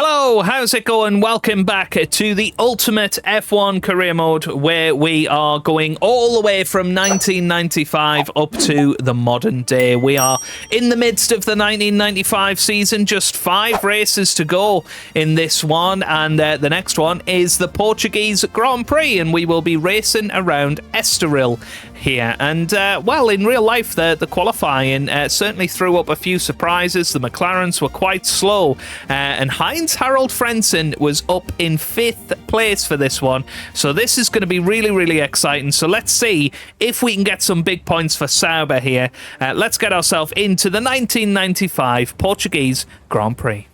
Hello, how's it going? Welcome back to the Ultimate F1 Career Mode, where we are going all the way from 1995 up to the modern day. We are in the midst of the 1995 season, just 5 races to go in this one, and the next one is the Portuguese Grand Prix, and we will be racing around Estoril here. And, well, in real life, the qualifying certainly threw up a few surprises. The McLarens were quite slow, and Heinz-Harald Frentzen was up in 5th place for this one. So this is going to be really, really exciting. So let's see if we can get some big points for Sauber here. Let's get ourselves into the 1995 Portuguese Grand Prix.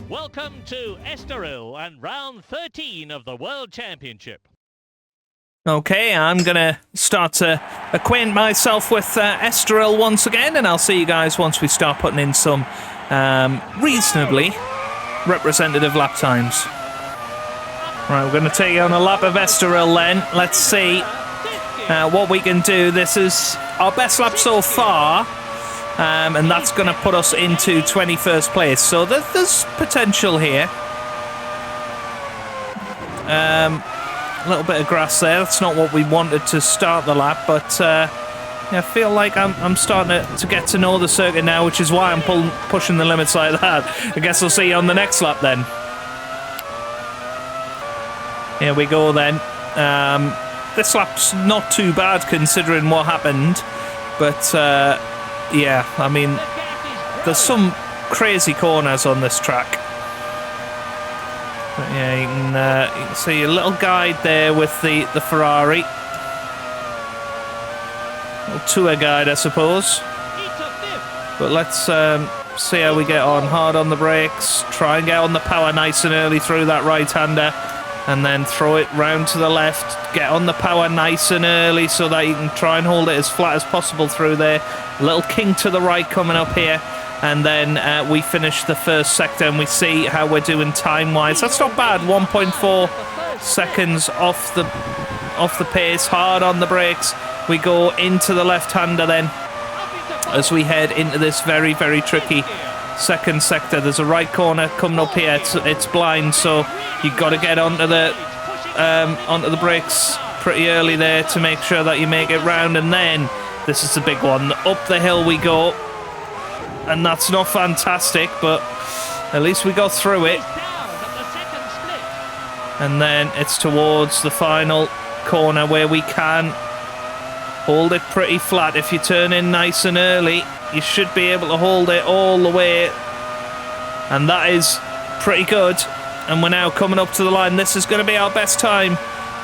Welcome to Estoril and round 13 of the World Championship. Okay, I'm going to start to acquaint myself with Estoril once again, and I'll see you guys once we start putting in some reasonably representative lap times. Right, we're going to take you on a lap of Estoril then. Let's see what we can do. This is our best lap so far, and that's going to put us into 21st place. So there's potential here. A little bit of grass there. That's not what we wanted to start the lap, but yeah, I feel like I'm starting to get to know the circuit now, which is why I'm pushing the limits like that. I guess we'll see you on the next lap then. Here we go then. This lap's not too bad considering what happened, but yeah, I mean, there's some crazy corners on this track. But yeah, you can see a little guide there with the Ferrari. A little tour guide, I suppose. But let's see how we get on. Hard on the brakes. Try and get on the power nice and early through that right-hander. And then throw it round to the left. Get on the power nice and early so that you can try and hold it as flat as possible through there. A little king to the right coming up here. And then we finish the first sector and we see how we're doing time-wise. That's not bad. 1.4 seconds off the pace. Hard on the brakes. We go into the left-hander then as we head into this very, very tricky second sector. There's a right corner coming up here. It's blind, so you've got to get onto the brakes pretty early there to make sure that you make it round. And then this is the big one. Up the hill we go. And that's not fantastic, but at least we got through it. And then it's towards the final corner where we can hold it pretty flat. If you turn in nice and early, you should be able to hold it all the way. And that is pretty good. And we're now coming up to the line. This is going to be our best time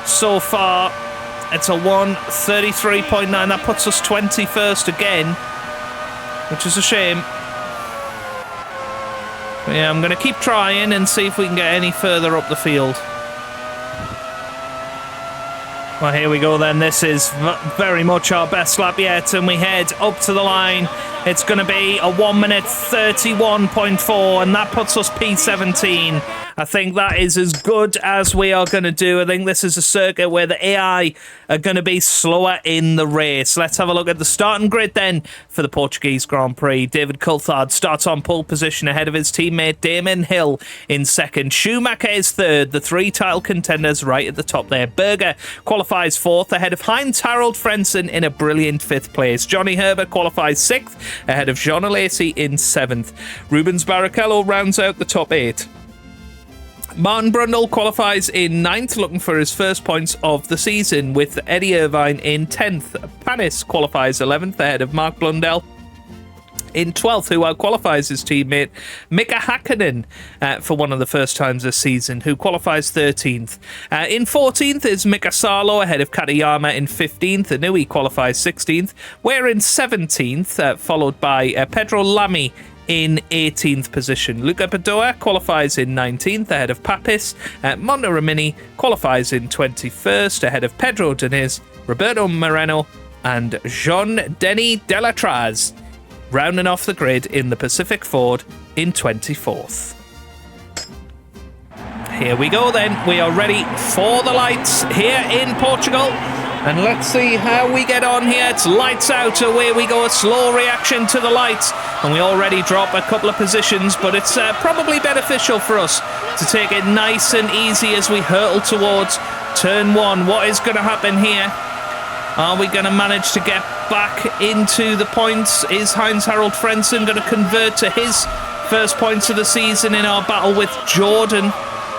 so far. It's a 1:33.9. That puts us 21st again, which is a shame. But yeah, I'm going to keep trying and see if we can get any further up the field. Well, here we go then. This is very much our best lap yet, and we head up to the line. It's going to be a 1:31.4, and that puts us P17. I think that is as good as we are going to do. I think this is a circuit where the AI are going to be slower in the race. Let's have a look at the starting grid then for the Portuguese Grand Prix. David Coulthard starts on pole position ahead of his teammate Damon Hill in second. Schumacher is third. The 3 title contenders right at the top there. Berger qualifies 4th ahead of Heinz-Harald Frentzen in a brilliant 5th place. Johnny Herbert qualifies 6th ahead of Jean Alesi in 7th. Rubens Barrichello rounds out the top 8. Martin Brundle qualifies in 9th, looking for his first points of the season, with Eddie Irvine in 10th. Panis qualifies 11th ahead of Mark Blundell in 12th, who outqualifies his teammate Mika Hakkinen for one of the first times this season, who qualifies 13th. In 14th is Mika Salo ahead of Katayama in 15th. Inui qualifies 16th. We're in 17th, followed by Pedro Lamy in 18th position. Luca Badoa qualifies in 19th ahead of Papis. Monteramini qualifies in 21st ahead of Pedro Diniz, Roberto Moreno and Jean-Denis Delatraz, rounding off the grid in the Pacific Ford in 24th. Here we go then. We are ready for the lights here in Portugal. And let's see how we get on here. It's lights out, away we go. A slow reaction to the lights. And we already drop a couple of positions, but it's probably beneficial for us to take it nice and easy as we hurtle towards turn 1. What is going to happen here? Are we going to manage to get back into the points? Is Heinz-Harald Frentzen going to convert to his first points of the season in our battle with Jordan?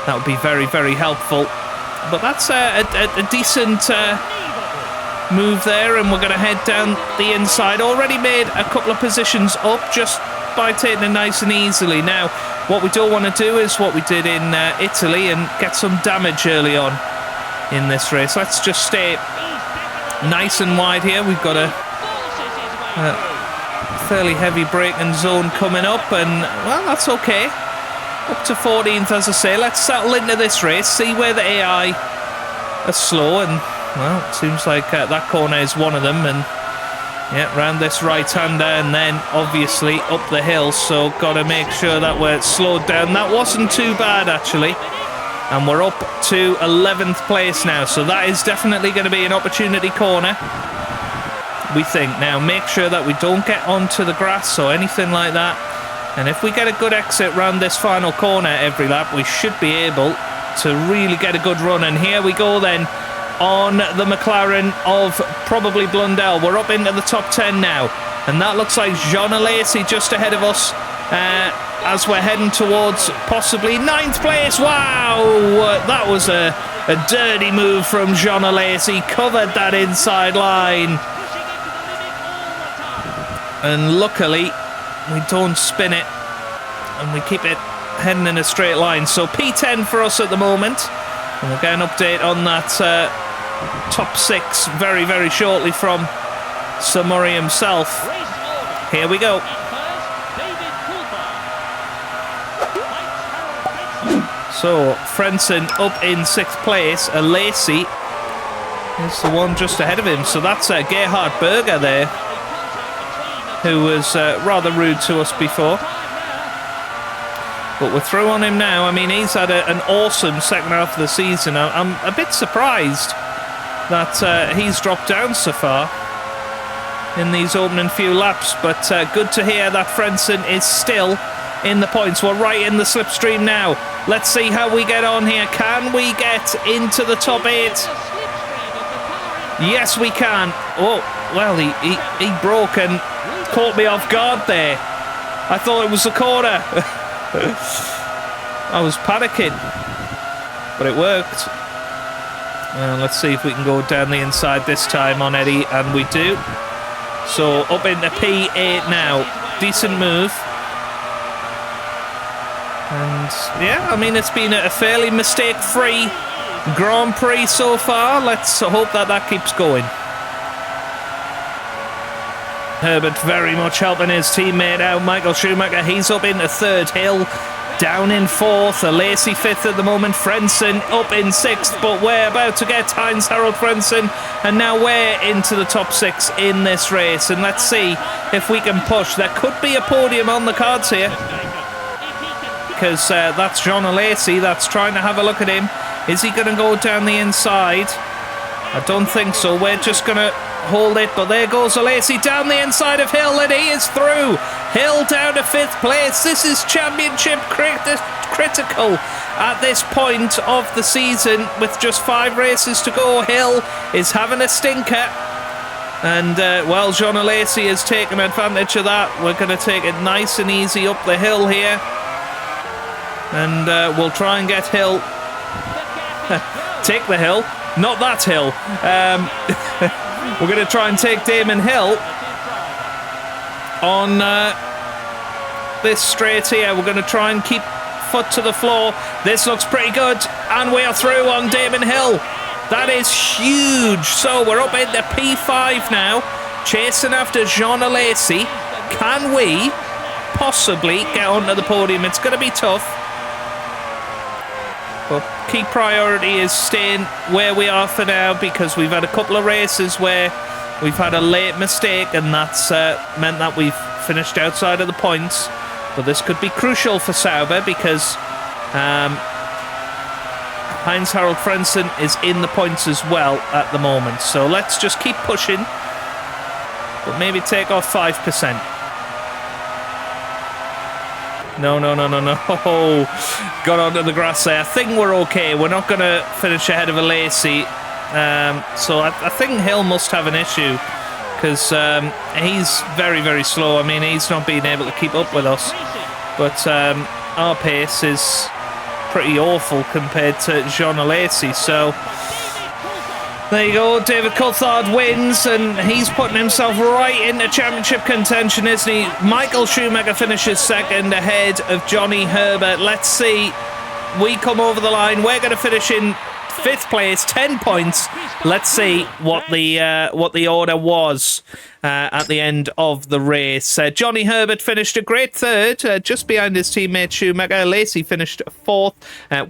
That would be very, very helpful. But that's a decent move there, and we're going to head down the inside. Already made a couple of positions up just by taking it nice and easily. Now, what we don't want to do is what we did in Italy and get some damage early on in this race. Let's just stay nice and wide here. We've got a fairly heavy braking zone coming up, and, well, that's okay. Up to 14th, as I say. Let's settle into this race, see where the AI are slow, and, well, it seems like that corner is one of them, and, yeah, round this right-hander, and then, obviously, up the hill, so got to make sure that we're slowed down. That wasn't too bad, actually, and we're up to 11th place now, so that is definitely going to be an opportunity corner, we think. Now, make sure that we don't get onto the grass or anything like that. And if we get a good exit round this final corner every lap, we should be able to really get a good run. And here we go then on the McLaren of probably Blundell. We're up into the top 10 now. And that looks like Jean Alesi just ahead of us as we're heading towards possibly 9th place. Wow! That was a dirty move from Jean Alesi. Covered that inside line. And luckily, we don't spin it, and we keep it heading in a straight line. So P10 for us at the moment, and we'll get an update on that top 6 very, very shortly from Sir Murray himself. Here we go. So Frentzen up in 6th place. Alesi is the one just ahead of him. So that's Gerhard Berger there, who was rather rude to us before. But we're through on him now. I mean, he's had an awesome second half of the season. I'm a bit surprised that he's dropped down so far in these opening few laps. But good to hear that Frentzen is still in the points. We're right in the slipstream now. Let's see how we get on here. Can we get into the top 8? Yes, we can. Oh, well, he broke and caught me off guard there. I thought it was a corner. I was panicking, but it worked. Let's see if we can go down the inside this time on Eddie, and we do. So up into P8 now. Decent move. And yeah, I mean, it's been a fairly mistake-free Grand Prix so far. Let's hope that keeps going. Herbert very much helping his teammate out, Michael Schumacher. He's up into 3rd. Hill down in 4th. Alesi 5th at the moment. Frentzen up in 6th, but we're about to get Heinz-Harald Frentzen, and now we're into the top 6 in this race. And let's see if we can push. There could be a podium on the cards here, because that's Jean Alesi that's trying to have a look at him. Is he going to go down the inside? I don't think so. We're just going to hold it, but there goes Alesi down the inside of Hill, and he is through. Hill down to 5th place. This is championship critical at this point of the season with just 5 races to go. Hill is having a stinker, and well, Jean Alesi has taken advantage of that. We're going to take it nice and easy up the hill here, and we'll try and get Hill. Take the hill, not that hill. We're going to try and take Damon Hill on this straight here. We're going to try and keep foot to the floor. This looks pretty good, and we are through on Damon Hill. That is huge. So we're up into P5 now, chasing after Jean Alesi. Can we possibly get onto the podium? It's going to be tough, but key priority is staying where we are for now, because we've had a couple of races where we've had a late mistake, and that's meant that we've finished outside of the points. But this could be crucial for Sauber, because Heinz-Harald Frentzen is in the points as well at the moment. So let's just keep pushing, but maybe take off 5%. No. Got onto the grass there. I think we're okay. We're not going to finish ahead of Alesi. So I think Hill must have an issue, because he's very, very slow. I mean, he's not being able to keep up with us. But our pace is pretty awful compared to Jean Alesi. So there you go. David Coulthard wins, and he's putting himself right into championship contention, isn't he? Michael Schumacher finishes second ahead of Johnny Herbert. Let's see. We come over the line. We're going to finish in 5th place, 10 points. Let's see what the order was at the end of the race. Johnny Herbert finished a great 3rd, just behind his teammate Schumacher. Alesi finished 4th.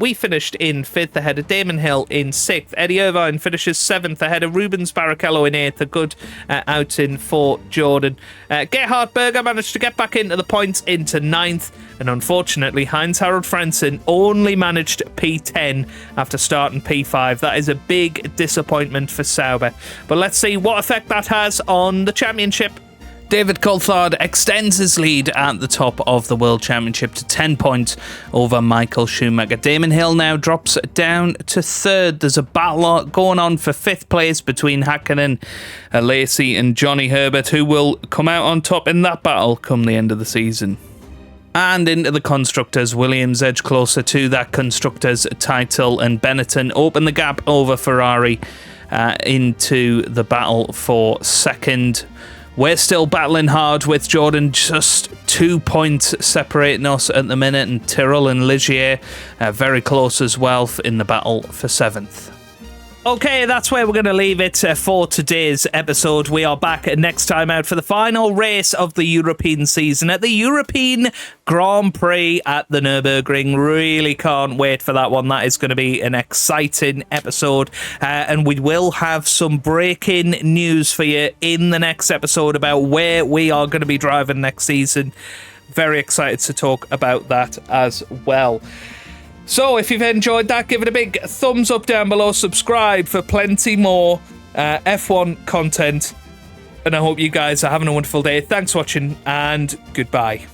We finished in 5th, ahead of Damon Hill in 6th. Eddie Irvine finishes 7th, ahead of Rubens Barrichello in 8th. A good outing for Jordan. Gerhard Berger managed to get back into the points into 9th. And unfortunately, Heinz-Harald Frentzen only managed P10 after starting P5. That is a big disappointment for Sauber. But let's see what effect that has on the championship. David Coulthard extends his lead at the top of the World Championship to 10 points over Michael Schumacher. Damon Hill now drops down to 3rd. There's a battle going on for 5th place between Hakkinen, Alesi and Johnny Herbert, who will come out on top in that battle come the end of the season. And into the Constructors, Williams edge closer to that Constructors title, and Benetton open the gap over Ferrari into the battle for 2nd. We're still battling hard with Jordan, just 2 points separating us at the minute, and Tyrrell and Ligier very close as well in the battle for 7th. Okay, that's where we're going to leave it for today's episode. We are back next time out for the final race of the European season at the European Grand Prix at the Nürburgring. Really can't wait for that one. That is going to be an exciting episode. And we will have some breaking news for you in the next episode about where we are going to be driving next season. Very excited to talk about that as well. So if you've enjoyed that, give it a big thumbs up down below, subscribe for plenty more F1 content, and I hope you guys are having a wonderful day. Thanks for watching, and goodbye.